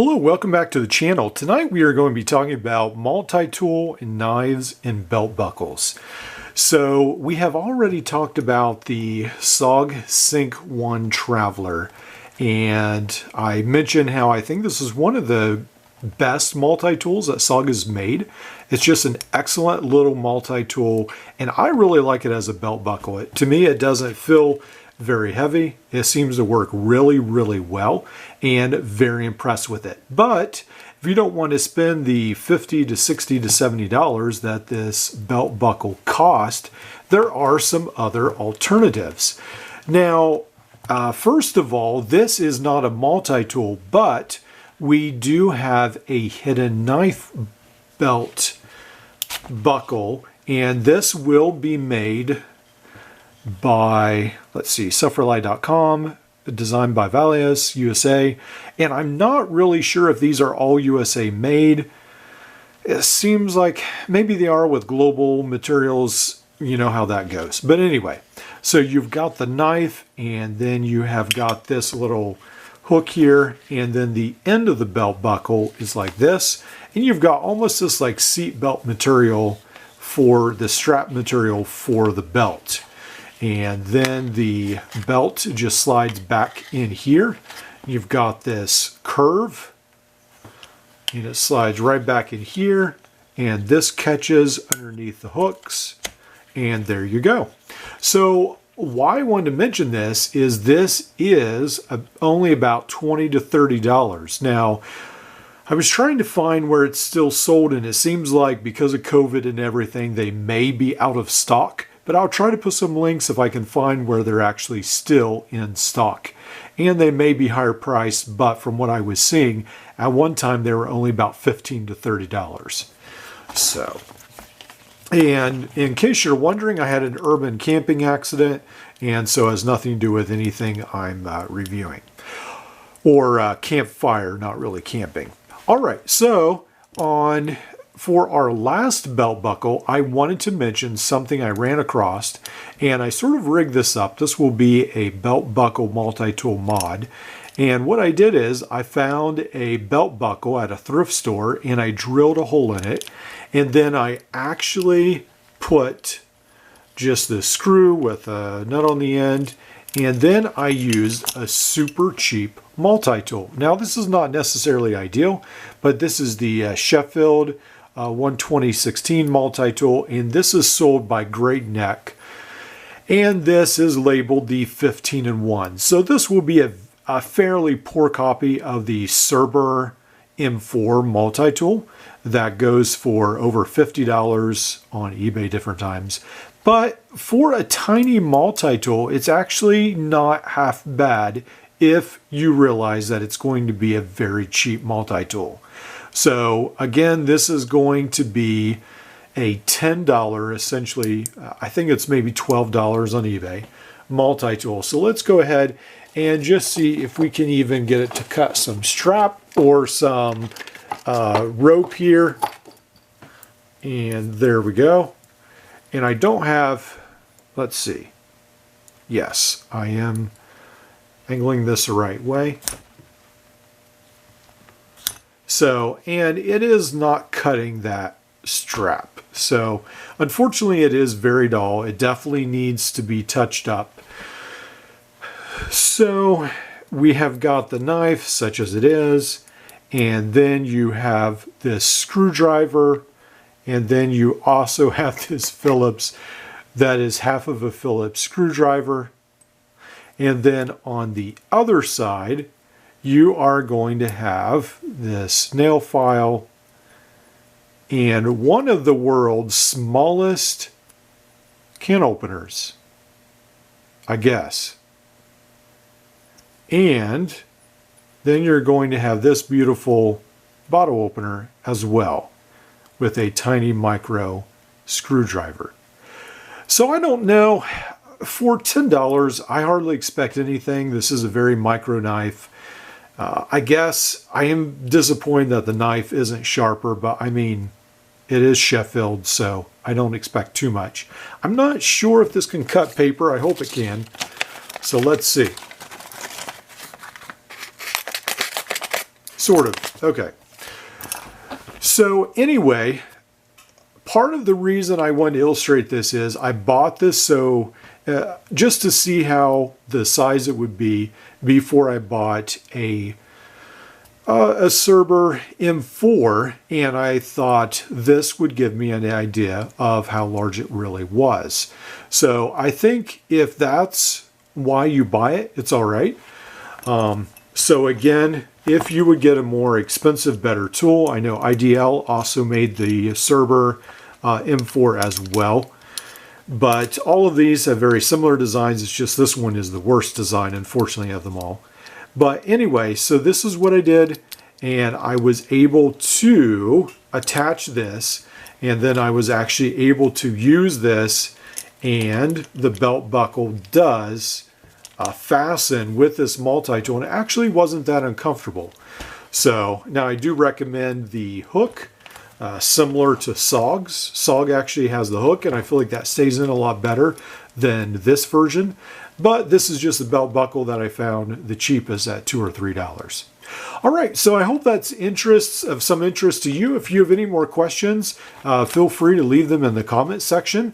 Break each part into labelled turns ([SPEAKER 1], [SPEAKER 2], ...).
[SPEAKER 1] Hello, welcome back to the channel. Tonight we are going to be talking about multi-tool and knives and belt buckles. So we have already talked about the SOG Sync 1 Traveler, and I mentioned how I think this is one of the best multi-tools that SOG has made. It's just an excellent little multi-tool, and I really like it as a belt buckle. To me, it doesn't feel very heavy. It seems to work really, really well, and very impressed with it. But if you don't want to spend the $50 to $60 to $70 that this belt buckle cost, there are some other alternatives. Now, first of all, this is not a multi-tool, but we do have a hidden knife belt buckle, and this will be made by, let's see, Sufferly.com, designed by Valius, USA. And I'm not really sure if these are all USA made. It seems like maybe they are with global materials. You know how that goes. But anyway, so you've got the knife, and then you have got this little hook here, and then the end of the belt buckle is like this. And you've got almost this like seat belt material for the strap material for the belt. And then the belt just slides back in here. You've got this curve, and it slides right back in here, and this catches underneath the hooks, and there you go. So why I wanted to mention this is only about $20 to $30. Now, I was trying to find where it's still sold, and it seems like because of COVID and everything, they may be out of stock. But I'll try to put some links if I can find where they're actually still in stock. And they may be higher priced, but from what I was seeing, at one time they were only about $15 to $30. So, and in case you're wondering, I had an urban camping accident, and so it has nothing to do with anything I'm reviewing. Or campfire, not really camping. All right, so for our last belt buckle, I wanted to mention something I ran across, and I sort of rigged this up. This will be a belt buckle multi-tool mod. And what I did is I found a belt buckle at a thrift store, and I drilled a hole in it. And then I actually put just the screw with a nut on the end. And then I used a super cheap multi-tool. Now, this is not necessarily ideal, but this is the Sheffield 12016 multi-tool, and this is sold by Great Neck, and this is labeled the 15-in-1. So this will be a fairly poor copy of the Cerber M4 multi-tool that goes for over $50 on eBay different times. But for a tiny multi-tool, it's actually not half bad if you realize that it's going to be a very cheap multi-tool. So again, this is going to be a $10, essentially, I think it's maybe $12 on eBay, multi-tool. So let's go ahead and just see if we can even get it to cut some strap or some rope here. And there we go. And I don't have, let's see. Yes, I am angling this the right way. So, and it is not cutting that strap. So, unfortunately, it is very dull. It definitely needs to be touched up. So, we have got the knife, such as it is, and then you have this screwdriver, and then you also have this Phillips that is half of a Phillips screwdriver. And then on the other side, you are going to have this nail file and one of the world's smallest can openers, I guess. And then you're going to have this beautiful bottle opener as well with a tiny micro screwdriver. So I don't know, for $10, I hardly expect anything. This is a very micro knife. I guess I am disappointed that the knife isn't sharper, but I mean, it is Sheffield, so I don't expect too much. I'm not sure if this can cut paper. I hope it can. So let's see. Sort of. Okay. So anyway, part of the reason I wanted to illustrate this is I bought this so just to see how the size it would be before I bought a Cerber M4, and I thought this would give me an idea of how large it really was. So I think if that's why you buy it, it's all right. So again, if you would get a more expensive, better tool, I know IDL also made the Cerber M4 as well. But all of these have very similar designs. It's just this one is the worst design, unfortunately, of them all. But anyway, so this is what I did, and I was able to attach this, and then I was actually able to use this, and the belt buckle does fasten with this multi-tool, and it actually wasn't that uncomfortable. So now I do recommend the hook. Similar to SOG's. SOG actually has the hook, and I feel like that stays in a lot better than this version. But this is just the belt buckle that I found the cheapest at $2 or $3. All right, so I hope that's of some interest to you. If you have any more questions, feel free to leave them in the comment section.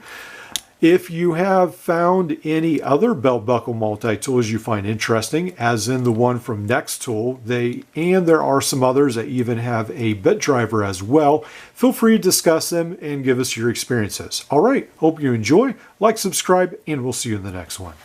[SPEAKER 1] If you have found any other belt buckle multi-tools you find interesting, as in the one from NextTool, and there are some others that even have a bit driver as well, feel free to discuss them and give us your experiences. All right, hope you enjoy, like, subscribe, and we'll see you in the next one.